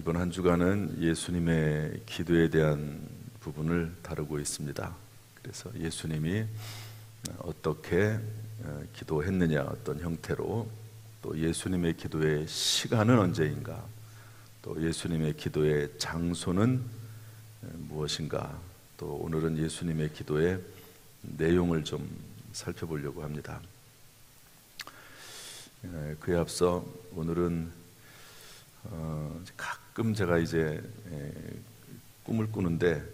이번 한 주간은 예수님의 기도에 대한 부분을 다루고 있습니다. 그래서 예수님이 어떻게 기도했느냐, 어떤 형태로, 또 예수님의 기도의 시간은 언제인가, 또 예수님의 기도의 장소는 무엇인가, 또 오늘은 예수님의 기도의 내용을 좀 살펴보려고 합니다. 그에 앞서 오늘은 가끔 제가 이제 꿈을 꾸는데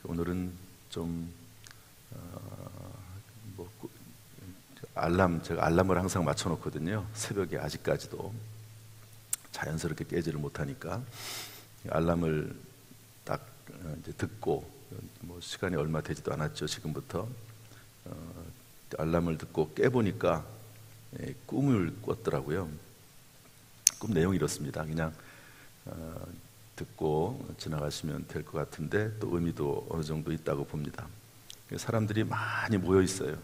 오늘은 좀 제가 알람을 항상 맞춰놓거든요. 새벽에 아직까지도 자연스럽게 깨지를 못하니까 알람을 딱 이제 듣고, 시간이 얼마 되지도 않았죠. 지금부터 알람을 듣고 깨보니까 꿈을 꿨더라고요. 꿈 내용이 이렇습니다. 그냥 듣고 지나가시면 될 것 같은데 또 의미도 어느 정도 있다고 봅니다. 사람들이 많이 모여 있어요.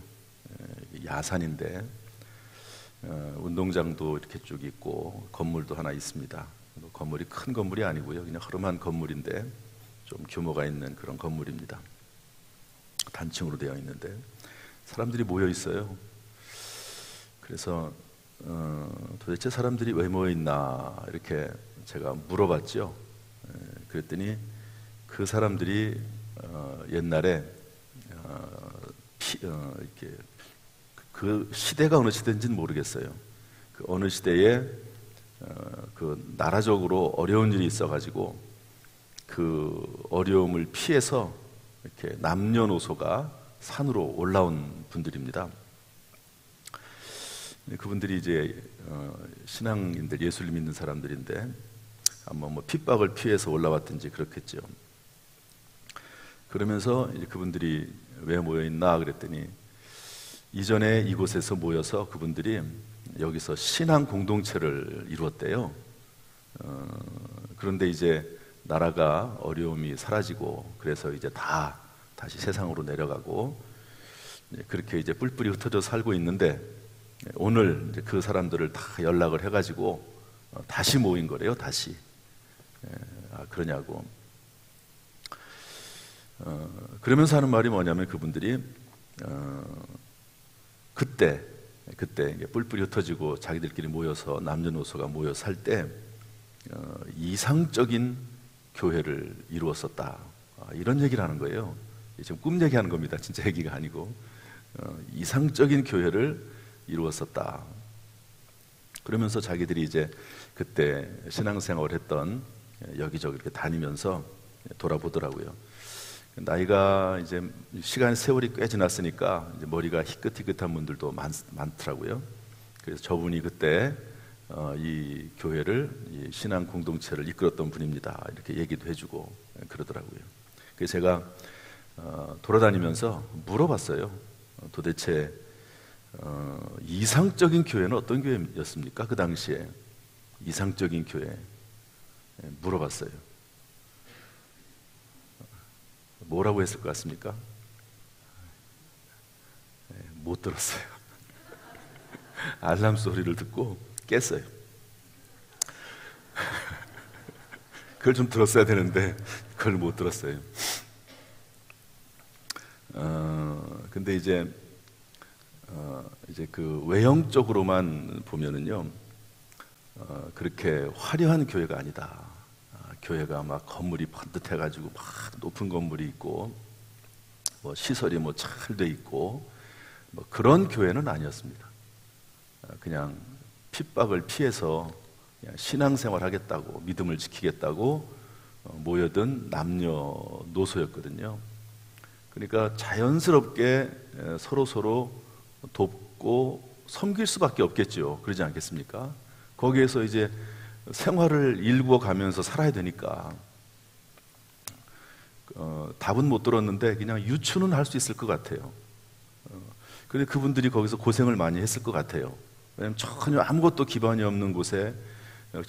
야산인데 운동장도 이렇게 쭉 있고 건물도 하나 있습니다. 건물이 큰 건물이 아니고요, 그냥 허름한 건물인데 좀 규모가 있는 그런 건물입니다. 단층으로 되어 있는데 사람들이 모여 있어요. 그래서 도대체 사람들이 왜 모여 있나 이렇게 제가 물어봤죠. 그랬더니 그 사람들이 옛날에 이렇게 그 시대가 어느 시대인지는 모르겠어요. 그 어느 시대에 그 나라적으로 어려운 일이 있어가지고 그 어려움을 피해서 이렇게 남녀노소가 산으로 올라온 분들입니다. 그분들이 이제 신앙인들, 예수를 믿는 사람들인데 아마 핍박을 피해서 올라왔든지 그렇겠죠. 그러면서 이제 그분들이 왜 모여 있나 그랬더니 이전에 이곳에서 모여서 그분들이 여기서 신앙 공동체를 이루었대요. 그런데 이제 나라가 어려움이 사라지고 그래서 이제 다시 세상으로 내려가고 그렇게 이제 뿔뿔이 흩어져 살고 있는데 오늘 이제 그 사람들을 다 연락을 해가지고 다시 모인 거래요. 다시. 그러냐고. 그러면서 하는 말이 뭐냐면 그분들이 그때 이제 뿔뿔이 흩어지고 자기들끼리 모여서 남녀노소가 모여 살 때 이상적인 교회를 이루었었다. 이런 얘기를 하는 거예요. 지금 꿈 얘기하는 겁니다. 진짜 얘기가 아니고 이상적인 교회를 이루었었다. 그러면서 자기들이 이제 그때 신앙생활을 했던 여기저기 이렇게 다니면서 돌아보더라고요. 나이가 이제 세월이 꽤 지났으니까 이제 머리가 희끗희끗한 분들도 많더라고요. 그래서 저분이 그때 이 교회를, 이 신앙 공동체를 이끌었던 분입니다. 이렇게 얘기도 해주고 그러더라고요. 그래서 제가 돌아다니면서 물어봤어요. 도대체 이상적인 교회는 어떤 교회였습니까? 그 당시에 이상적인 교회 물어봤어요. 뭐라고 했을 것 같습니까? 못 들었어요. 알람 소리를 듣고 깼어요. 그걸 좀 들었어야 되는데 그걸 못 들었어요. 근데 이제 그 외형적으로만 보면은요, 그렇게 화려한 교회가 아니다. 교회가 막 건물이 번듯해가지고 막 높은 건물이 있고 시설이 잘 돼 있고 그런 교회는 아니었습니다. 그냥 핍박을 피해서 그냥 신앙생활 하겠다고, 믿음을 지키겠다고 모여든 남녀노소였거든요. 그러니까 자연스럽게 서로 돕고 섬길 수밖에 없겠죠. 그러지 않겠습니까? 거기에서 이제 생활을 일구어 가면서 살아야 되니까 답은 못 들었는데 그냥 유추는 할 수 있을 것 같아요. 그런데 그분들이 거기서 고생을 많이 했을 것 같아요. 왜냐하면 전혀 아무것도 기반이 없는 곳에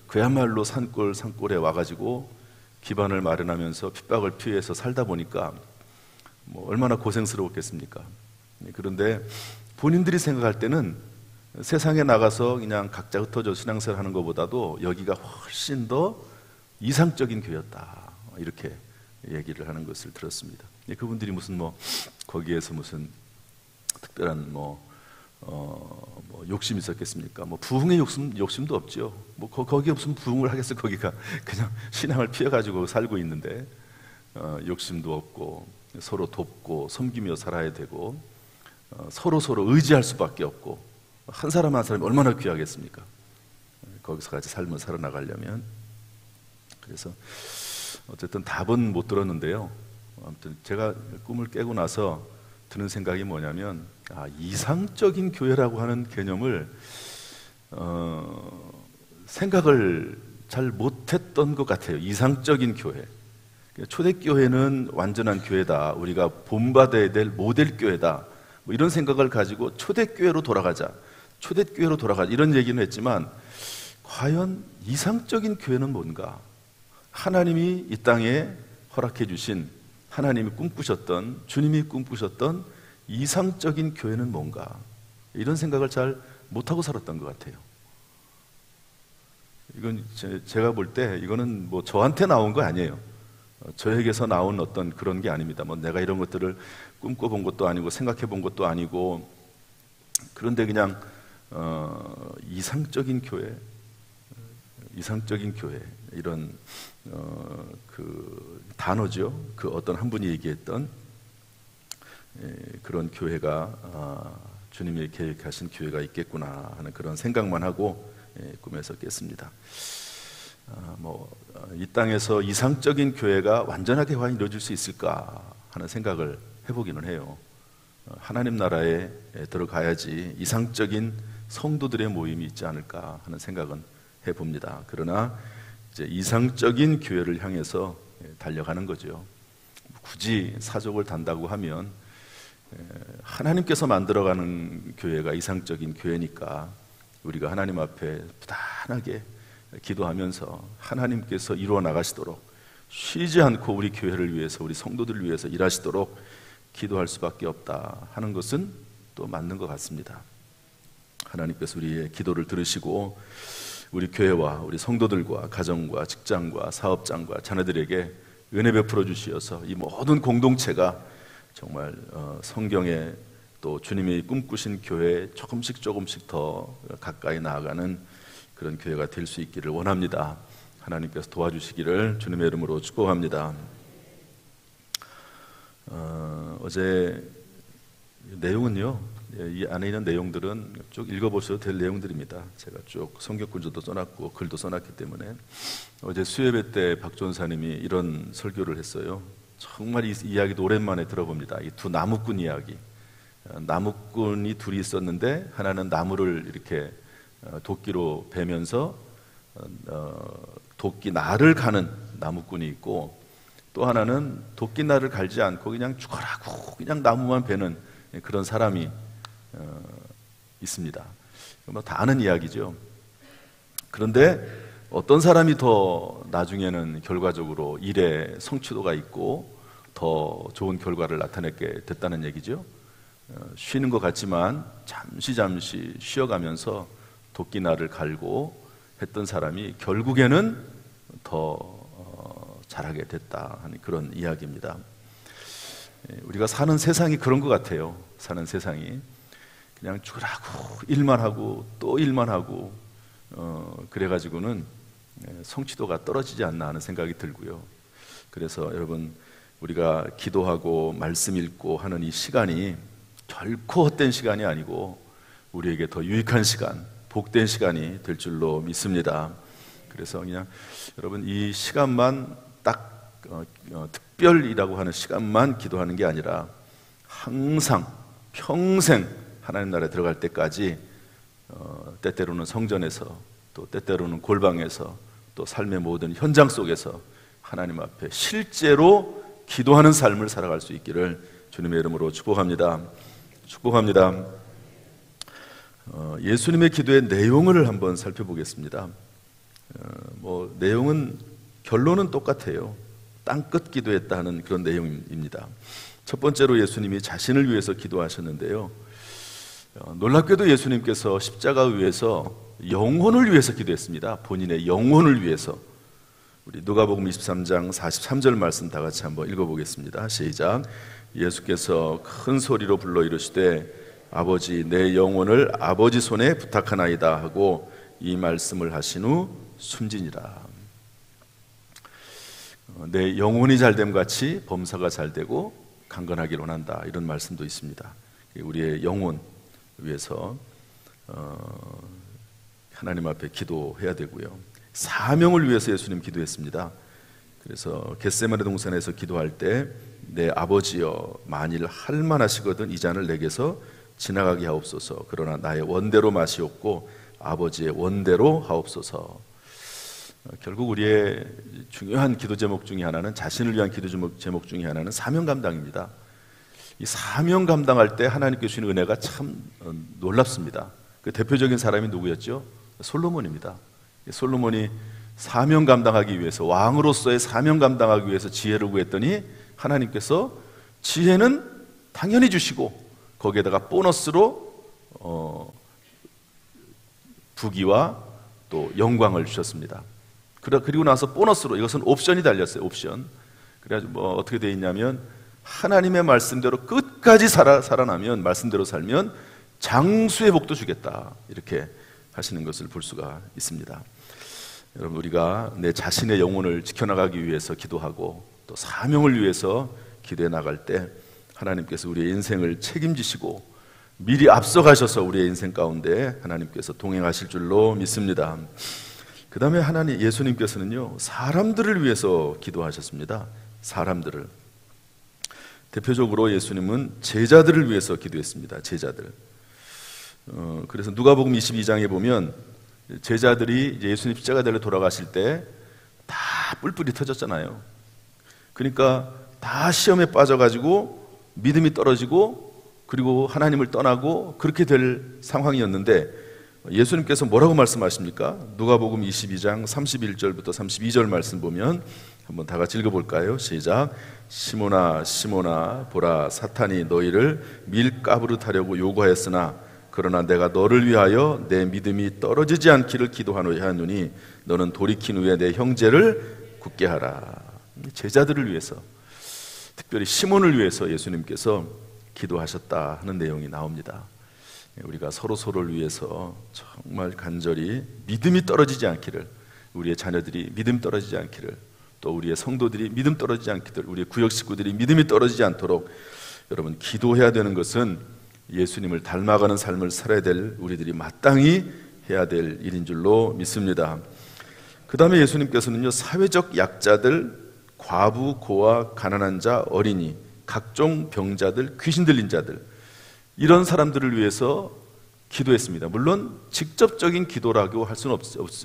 그야말로 산골에 와가지고 기반을 마련하면서 핍박을 피해서 살다 보니까 얼마나 고생스러웠겠습니까? 그런데 본인들이 생각할 때는 세상에 나가서 그냥 각자 흩어져 신앙생활 하는 것보다도 여기가 훨씬 더 이상적인 교회였다, 이렇게 얘기를 하는 것을 들었습니다. 그분들이 무슨 거기에서 무슨 특별한 욕심이 있었겠습니까? 부흥의 욕심도 없지요. 거기에 무슨 부흥을 하겠어? 거기가 그냥 신앙을 피해가지고 살고 있는데, 욕심도 없고 서로 돕고 섬기며 살아야 되고, 서로 의지할 수밖에 없고, 한 사람 한 사람이 얼마나 귀하겠습니까? 거기서 같이 삶을 살아나가려면. 그래서 어쨌든 답은 못 들었는데요. 아무튼 제가 꿈을 깨고 나서 드는 생각이 뭐냐면, 이상적인 교회라고 하는 개념을 생각을 잘 못했던 것 같아요. 이상적인 교회. 초대교회는 완전한 교회다, 우리가 본받아야 될 모델 교회다, 이런 생각을 가지고 초대교회로 돌아가자, 이런 얘기는 했지만, 과연 이상적인 교회는 뭔가? 하나님이 이 땅에 허락해 주신, 하나님이 꿈꾸셨던, 주님이 꿈꾸셨던 이상적인 교회는 뭔가? 이런 생각을 잘 못하고 살았던 것 같아요. 이건 제가 볼 때 이거는 저한테 나온 거 아니에요. 저에게서 나온 어떤 그런 게 아닙니다. 내가 이런 것들을 꿈꿔본 것도 아니고 생각해 본 것도 아니고, 그런데 그냥 이상적인 교회 이런 그 단어죠. 그 어떤 한 분이 얘기했던 그런 교회가 주님이 계획하신 교회가 있겠구나 하는 그런 생각만 하고 꿈에서 깼습니다. 이 땅에서 이상적인 교회가 완전하게 과연 이루어질 수 있을까 하는 생각을 해보기는 해요. 하나님 나라에 들어가야지 이상적인 성도들의 모임이 있지 않을까 하는 생각은 해봅니다. 그러나 이제 이상적인 교회를 향해서 달려가는 거죠. 굳이 사족을 단다고 하면 하나님께서 만들어가는 교회가 이상적인 교회니까 우리가 하나님 앞에 부단하게 기도하면서 하나님께서 이루어 나가시도록, 쉬지 않고 우리 교회를 위해서, 우리 성도들을 위해서 일하시도록 기도할 수밖에 없다 하는 것은 또 맞는 것 같습니다. 하나님께서 우리의 기도를 들으시고 우리 교회와 우리 성도들과 가정과 직장과 사업장과 자녀들에게 은혜 베풀어 주시어서 이 모든 공동체가 정말 성경에 또 주님이 꿈꾸신 교회에 조금씩 더 가까이 나아가는 그런 교회가 될 수 있기를 원합니다. 하나님께서 도와주시기를 주님의 이름으로 축복합니다. 어제 내용은요, 이 안에 있는 내용들은 쭉 읽어보셔도 될 내용들입니다. 제가 쭉 성경 구절도 써놨고 글도 써놨기 때문에. 어제 수요예배 때 박 전사님이 이런 설교를 했어요. 정말 이 이야기도 오랜만에 들어봅니다. 이 두 나무꾼 이야기. 나무꾼이 둘이 있었는데, 하나는 나무를 이렇게 도끼로 베면서 도끼 날을 가는 나무꾼이 있고, 또 하나는 도끼 날을 갈지 않고 그냥 죽어라고 그냥 나무만 베는 그런 사람이 있습니다. 다 아는 이야기죠. 그런데 어떤 사람이 더 나중에는 결과적으로 일에 성취도가 있고 더 좋은 결과를 나타내게 됐다는 얘기죠. 쉬는 것 같지만 잠시 쉬어가면서 도끼날을 갈고 했던 사람이 결국에는 더 잘하게 됐다 하는 그런 이야기입니다. 우리가 사는 세상이 그런 것 같아요. 사는 세상이 그냥 죽으라고 일만 하고 또 일만 하고 그래가지고는 성취도가 떨어지지 않나 하는 생각이 들고요. 그래서 여러분, 우리가 기도하고 말씀 읽고 하는 이 시간이 결코 헛된 시간이 아니고 우리에게 더 유익한 시간, 복된 시간이 될 줄로 믿습니다. 그래서 그냥 여러분, 이 시간만 딱 특별이라고 하는 시간만 기도하는 게 아니라 항상 평생 하나님 나라에 들어갈 때까지 때때로는 성전에서, 또 때때로는 골방에서, 또 삶의 모든 현장 속에서 하나님 앞에 실제로 기도하는 삶을 살아갈 수 있기를 주님의 이름으로 축복합니다. 예수님의 기도의 내용을 한번 살펴보겠습니다. 내용은 결론은 똑같아요. 땅끝 기도했다는 그런 내용입니다. 첫 번째로 예수님이 자신을 위해서 기도하셨는데요. 놀랍게도 예수님께서 십자가 위에서 영혼을 위해서 기도했습니다. 본인의 영혼을 위해서. 우리 누가복음 23장 43절 말씀 다 같이 한번 읽어보겠습니다. 시작. 예수께서 큰 소리로 불러 이르시되 아버지 내 영혼을 아버지 손에 부탁하나이다 하고 이 말씀을 하신 후 숨지니라. 내 영혼이 잘됨 같이 범사가 잘되고 강건하기를 원한다, 이런 말씀도 있습니다. 우리의 영혼 위해서 하나님 앞에 기도해야 되고요. 사명을 위해서 예수님 기도했습니다. 그래서 겟세마네 동산에서 기도할 때 내 아버지여 만일 할 만하시거든 이 잔을 내게서 지나가게 하옵소서. 그러나 나의 원대로 마시옵고 아버지의 원대로 하옵소서. 결국 우리의 중요한 기도 제목 중에 하나는, 자신을 위한 기도 제목 중에 하나는 사명 감당입니다. 이 사명 감당할 때 하나님께 주시는 은혜가 참 놀랍습니다. 그 대표적인 사람이 누구였죠? 솔로몬입니다. 솔로몬이 사명 감당하기 위해서, 왕으로서의 사명 감당하기 위해서 지혜를 구했더니 하나님께서 지혜는 당연히 주시고 거기에다가 보너스로 부귀와 또 영광을 주셨습니다. 그리고 나서 보너스로, 이것은 옵션이 달렸어요. 옵션. 그래가지고 어떻게 되어 있냐면, 하나님의 말씀대로 끝까지 살아나면, 말씀대로 살면 장수의 복도 주겠다, 이렇게 하시는 것을 볼 수가 있습니다. 여러분, 우리가 내 자신의 영혼을 지켜나가기 위해서 기도하고 또 사명을 위해서 기도해 나갈 때 하나님께서 우리의 인생을 책임지시고 미리 앞서가셔서 우리의 인생 가운데 하나님께서 동행하실 줄로 믿습니다. 그 다음에 예수님께서는요, 사람들을 위해서 기도하셨습니다. 사람들을. 대표적으로 예수님은 제자들을 위해서 기도했습니다. 제자들. 그래서 누가복음 22장에 보면 제자들이 예수님 십자가 대로 돌아가실 때 다 뿔뿔이 터졌잖아요. 그러니까 다 시험에 빠져가지고 믿음이 떨어지고 그리고 하나님을 떠나고 그렇게 될 상황이었는데, 예수님께서 뭐라고 말씀하십니까? 누가복음 22장 31절부터 32절 말씀 보면 한번 다 같이 읽어볼까요? 시작. 시몬아 시몬아 보라, 사탄이 너희를 밀가부르 하려고 요구하였으나 그러나 내가 너를 위하여 내 믿음이 떨어지지 않기를 기도하노니 너는 돌이킨 후에 내 형제를 굳게 하라. 제자들을 위해서, 특별히 시몬을 위해서 예수님께서 기도하셨다 하는 내용이 나옵니다. 우리가 서로를 위해서 정말 간절히 믿음이 떨어지지 않기를, 우리의 자녀들이 믿음 떨어지지 않기를, 또 우리의 성도들이 믿음 떨어지지 않기를, 우리의 구역 식구들이 믿음이 떨어지지 않도록 여러분 기도해야 되는 것은 예수님을 닮아가는 삶을 살아야 될 우리들이 마땅히 해야 될 일인 줄로 믿습니다. 그 다음에 예수님께서는요, 사회적 약자들, 과부, 고아, 가난한 자, 어린이, 각종 병자들, 귀신 들린 자들, 이런 사람들을 위해서 기도했습니다. 물론 직접적인 기도라고 할 수는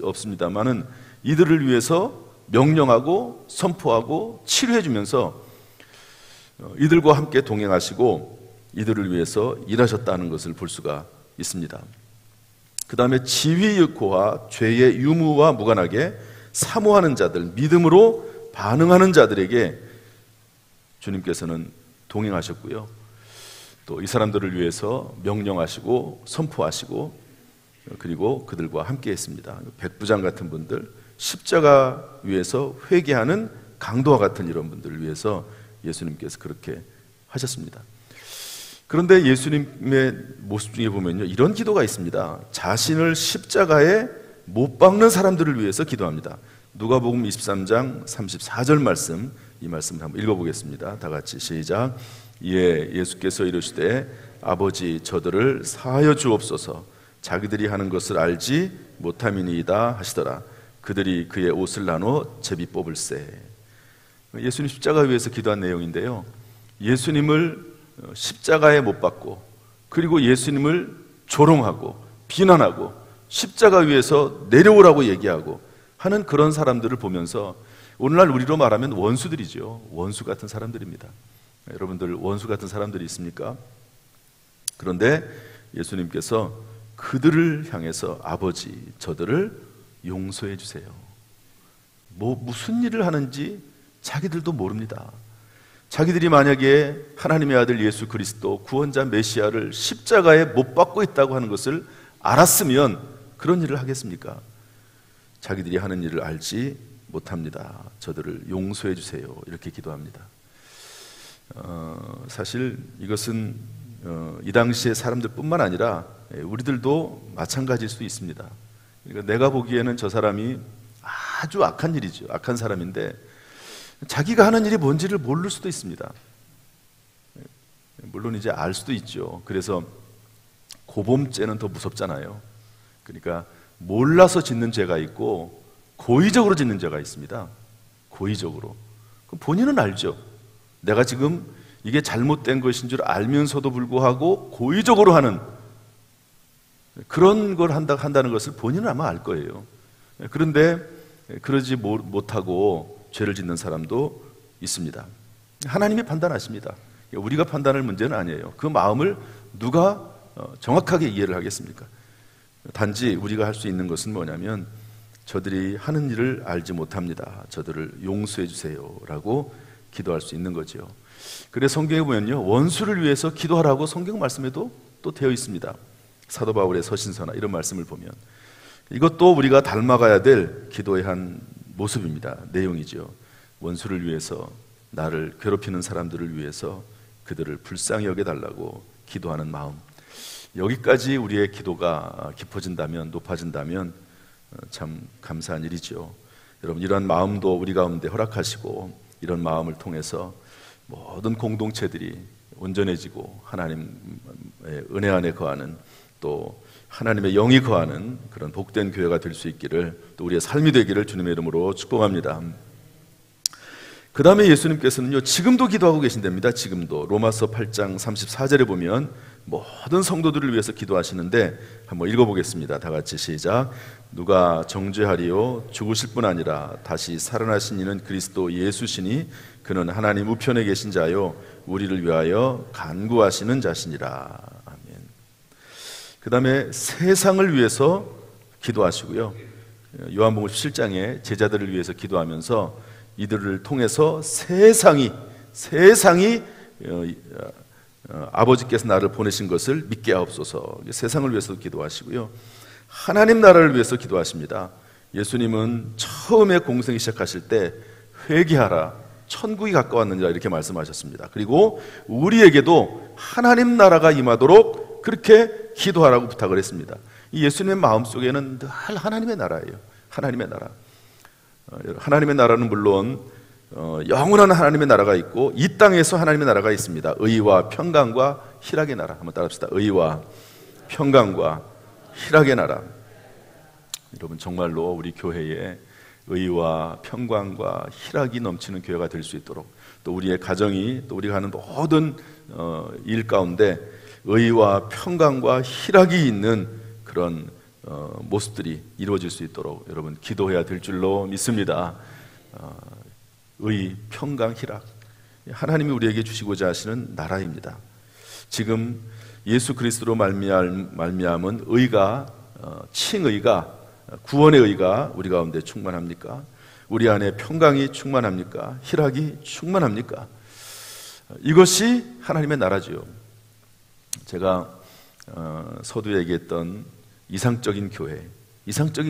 없습니다만은 이들을 위해서 명령하고 선포하고 치료해 주면서 이들과 함께 동행하시고 이들을 위해서 일하셨다는 것을 볼 수가 있습니다. 그 다음에 지위고와 죄의 유무와 무관하게 사모하는 자들, 믿음으로 반응하는 자들에게 주님께서는 동행하셨고요, 또 이 사람들을 위해서 명령하시고 선포하시고 그리고 그들과 함께 했습니다. 백부장 같은 분들, 십자가 위에서 회개하는 강도와 같은 이런 분들을 위해서 예수님께서 그렇게 하셨습니다. 그런데 예수님의 모습 중에 보면요, 이런 기도가 있습니다. 자신을 십자가에 못 박는 사람들을 위해서 기도합니다. 누가복음 23장 34절 말씀, 이 말씀을 한번 읽어보겠습니다. 다 같이 시작. 예수께서 이르시되 아버지 저들을 사하여 주옵소서, 자기들이 하는 것을 알지 못함이니이다 하시더라. 그들이 그의 옷을 나눠 제비 뽑을세. 예수님 십자가 위에서 기도한 내용인데요, 예수님을 십자가에 못 박고 그리고 예수님을 조롱하고 비난하고 십자가 위에서 내려오라고 얘기하고 하는 그런 사람들을 보면서, 오늘날 우리로 말하면 원수들이죠. 원수 같은 사람들입니다. 여러분들 원수 같은 사람들이 있습니까? 그런데 예수님께서 그들을 향해서 아버지 저들을 용서해 주세요. 무슨 일을 하는지 자기들도 모릅니다. 자기들이 만약에 하나님의 아들 예수 그리스도 구원자 메시아를 십자가에 못 박고 있다고 하는 것을 알았으면 그런 일을 하겠습니까? 자기들이 하는 일을 알지 못합니다. 저들을 용서해 주세요. 이렇게 기도합니다. 사실 이것은 이 당시의 사람들뿐만 아니라 우리들도 마찬가지일 수 있습니다. 그러니까 내가 보기에는 저 사람이 아주 악한 일이죠. 악한 사람인데 자기가 하는 일이 뭔지를 모를 수도 있습니다. 물론 이제 알 수도 있죠. 그래서 고범죄는 더 무섭잖아요. 그러니까 몰라서 짓는 죄가 있고 고의적으로 짓는 죄가 있습니다. 고의적으로. 그럼 본인은 알죠. 내가 지금 이게 잘못된 것인 줄 알면서도 불구하고 고의적으로 하는 그런 걸 한다는 것을 본인은 아마 알 거예요. 그런데 그러지 못하고 죄를 짓는 사람도 있습니다. 하나님이 판단하십니다. 우리가 판단할 문제는 아니에요. 그 마음을 누가 정확하게 이해를 하겠습니까? 단지 우리가 할 수 있는 것은 뭐냐면 저들이 하는 일을 알지 못합니다. 저들을 용서해 주세요 라고 기도할 수 있는 거죠. 그래서 성경에 보면요, 원수를 위해서 기도하라고 성경 말씀에도 또 되어 있습니다. 사도 바울의 서신서나 이런 말씀을 보면 이것도 우리가 닮아가야 될 기도의 한 모습입니다. 내용이죠. 원수를 위해서, 나를 괴롭히는 사람들을 위해서 그들을 불쌍히 여겨달라고 기도하는 마음. 여기까지 우리의 기도가 깊어진다면, 높아진다면 참 감사한 일이죠. 여러분, 이러한 마음도 우리 가운데 허락하시고 이런 마음을 통해서 모든 공동체들이 온전해지고 하나님의 은혜 안에 거하는, 또 하나님의 영이 거하는 그런 복된 교회가 될 수 있기를, 또 우리의 삶이 되기를 주님의 이름으로 축복합니다. 그 다음에 예수님께서는요, 지금도 기도하고 계신답니다. 지금도 로마서 8장 34절에 보면 모든 성도들을 위해서 기도하시는데 한번 읽어보겠습니다. 다 같이 시작. 누가 정죄하리요, 죽으실 뿐 아니라 다시 살아나신 이는 그리스도 예수시니 그는 하나님 우편에 계신 자요 우리를 위하여 간구하시는 자시니라. 아멘. 그 다음에 세상을 위해서 기도하시고요, 요한복음 17장에 제자들을 위해서 기도하면서 이들을 통해서 세상이 아버지께서 나를 보내신 것을 믿게 하옵소서. 세상을 위해서도 기도하시고요, 하나님 나라를 위해서 기도하십니다. 예수님은 처음에 공생이 시작하실 때 회개하라, 천국이 가까웠느니라 이렇게 말씀하셨습니다. 그리고 우리에게도 하나님 나라가 임하도록 그렇게 기도하라고 부탁을 했습니다. 이 예수님의 마음속에는 늘 하나님의 나라예요. 하나님의 나라. 하나님의 나라는 물론 영원한 하나님의 나라가 있고 이 땅에서 하나님의 나라가 있습니다. 의와 평강과 희락의 나라. 한번 따라합시다. 의와 평강과 희락의 나라. 여러분, 정말로 우리 교회에 의와 평강과 희락이 넘치는 교회가 될 수 있도록, 또 우리의 가정이, 또 우리가 하는 모든 일 가운데 의와 평강과 희락이 있는 그런 모습들이 이루어질 수 있도록 여러분 기도해야 될 줄로 믿습니다. 의, 평강, 희락, 하나님이 우리에게 주시고자 하시는 나라입니다. 지금 예수 그리스도로 말미암은 의가, 칭의가, 구원의 의가 우리 가운데 충만합니까? 우리 안에 평강이 충만합니까? 희락이 충만합니까? 이것이 하나님의 나라지요. 제가 서두에 얘기했던 이상적인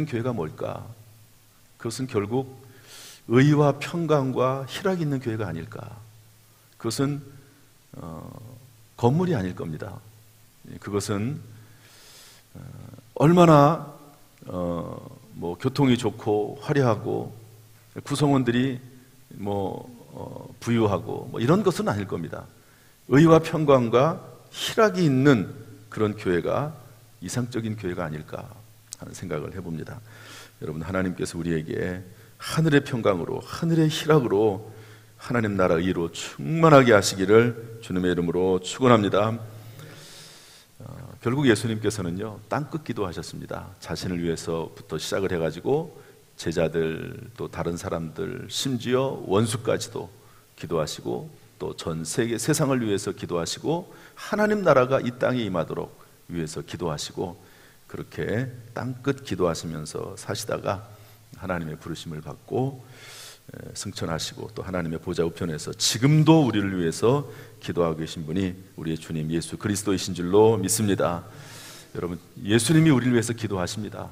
교회가 뭘까? 그것은 결국 의와 평강과 희락이 있는 교회가 아닐까? 그것은 건물이 아닐 겁니다. 그것은 얼마나 교통이 좋고 화려하고 구성원들이 부유하고 이런 것은 아닐 겁니다. 의와 평강과 희락이 있는 그런 교회가 이상적인 교회가 아닐까 하는 생각을 해봅니다. 여러분, 하나님께서 우리에게 하늘의 평강으로, 하늘의 희락으로, 하나님 나라 의로 충만하게 하시기를 주님의 이름으로 축원합니다. 결국 예수님께서는요, 땅끝 기도하셨습니다. 자신을 위해서부터 시작을 해가지고 제자들, 또 다른 사람들, 심지어 원수까지도 기도하시고, 또 전 세계 세상을 위해서 기도하시고, 하나님 나라가 이 땅에 임하도록 위해서 기도하시고, 그렇게 땅끝 기도하시면서 사시다가 하나님의 부르심을 받고 승천하시고 또 하나님의 보좌 우편에서 지금도 우리를 위해서 기도하고 계신 분이 우리의 주님 예수 그리스도이신 줄로 믿습니다. 여러분, 예수님이 우리를 위해서 기도하십니다.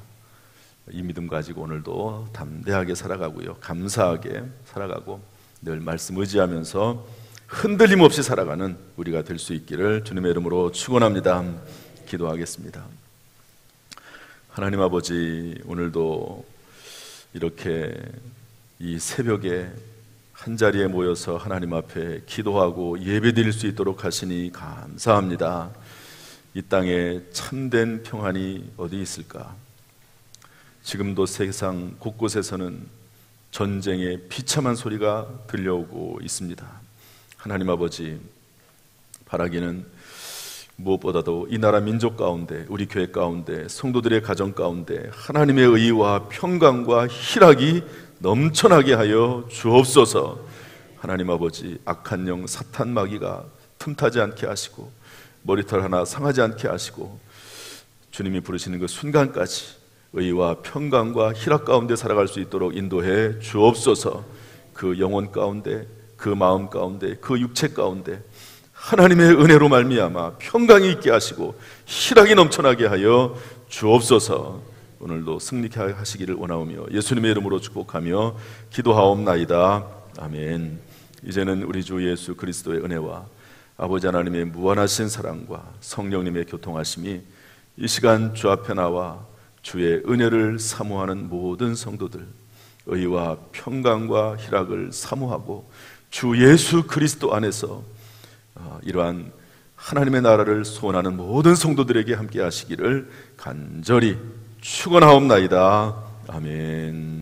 이 믿음 가지고 오늘도 담대하게 살아가고요, 감사하게 살아가고 늘 말씀 의지하면서 흔들림 없이 살아가는 우리가 될 수 있기를 주님의 이름으로 축원합니다. 기도하겠습니다. 하나님 아버지, 오늘도 이렇게 이 새벽에 한자리에 모여서 하나님 앞에 기도하고 예배드릴 수 있도록 하시니 감사합니다. 이 땅에 참된 평안이 어디 있을까? 지금도 세상 곳곳에서는 전쟁의 비참한 소리가 들려오고 있습니다. 하나님 아버지, 바라기는 무엇보다도 이 나라 민족 가운데, 우리 교회 가운데, 성도들의 가정 가운데 하나님의 의와 평강과 희락이 넘쳐나게 하여 주옵소서. 하나님 아버지, 악한 영 사탄 마귀가 틈타지 않게 하시고 머리털 하나 상하지 않게 하시고 주님이 부르시는 그 순간까지 의와 평강과 희락 가운데 살아갈 수 있도록 인도해 주옵소서. 그 영혼 가운데, 그 마음 가운데, 그 육체 가운데 하나님의 은혜로 말미암아 평강이 있게 하시고 희락이 넘쳐나게 하여 주옵소서. 오늘도 승리케 하시기를 원하오며 예수님의 이름으로 축복하며 기도하옵나이다. 아멘. 이제는 우리 주 예수 그리스도의 은혜와 아버지 하나님의 무한하신 사랑과 성령님의 교통하심이 이 시간 주 앞에 나와 주의 은혜를 사모하는 모든 성도들, 의와 평강과 희락을 사모하고 주 예수 그리스도 안에서 이러한 하나님의 나라를 소원하는 모든 성도들에게 함께 하시기를 간절히 축원하옵나이다. 아멘.